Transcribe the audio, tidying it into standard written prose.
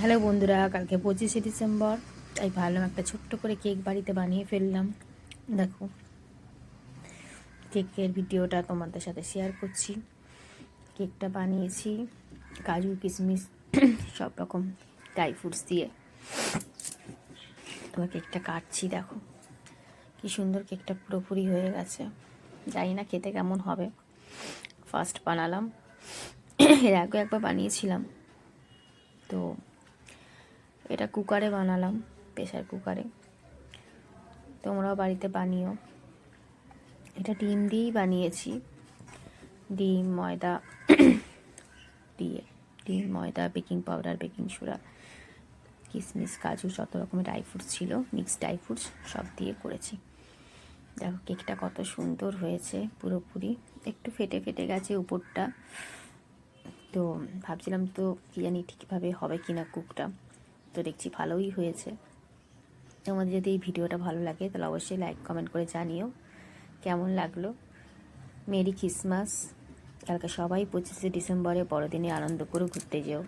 Hello বন্ধুরা, কালকে 25শে December, তাই ভাবলাম একটা ছোট্ট করে কেক বাড়িতে বানিয়ে ফেললাম। দেখো, কেকের ভিডিওটা তোমাদের সাথে শেয়ার করছি। কেকটা বানিয়েছি কাজু কিশমিশ সব রকম ড্রাই ফ্রুটস দিয়ে। তোমার কেকটা কাটছি, দেখো কি সুন্দর কেকটা পুরোপুরি হয়ে গেছে। জানি না খেতে কেমন হবে, ফার্স্ট বানালাম। এর আগে একবার বানিয়েছিলাম, তো এটা কুকারে বানালাম, প্রেসার কুকারে। তোমরাও বাড়িতে বানিও। এটা ডিম দিয়েই বানিয়েছি, ডিম ময়দা দিয়ে, ডিম ময়দা, বেকিং পাউডার, বেকিং সোডা, কিশমিশ, কাজু, যত রকমের ড্রাই ফ্রুটস ছিল, মিক্সড ড্রাই ফ্রুটস সব দিয়ে করেছি। দেখো কেকটা কত সুন্দর হয়েছে, পুরোপুরি একটু ফেটে ফেটে গেছে উপরটা। তো ভাবছিলাম তো কী জানি ঠিকভাবে হবে কি না কুকটা, তো দেখছি ভালোই হয়েছে। তোমাদের যদি এই ভিডিওটা ভালো লাগে তাহলে অবশ্যই লাইক কমেন্ট করে জানিও কেমন লাগলো। Merry Christmas. কালকে সবাই 25শে ডিসেম্বরে বড়দিনে আনন্দ করে ঘুরতে যেও।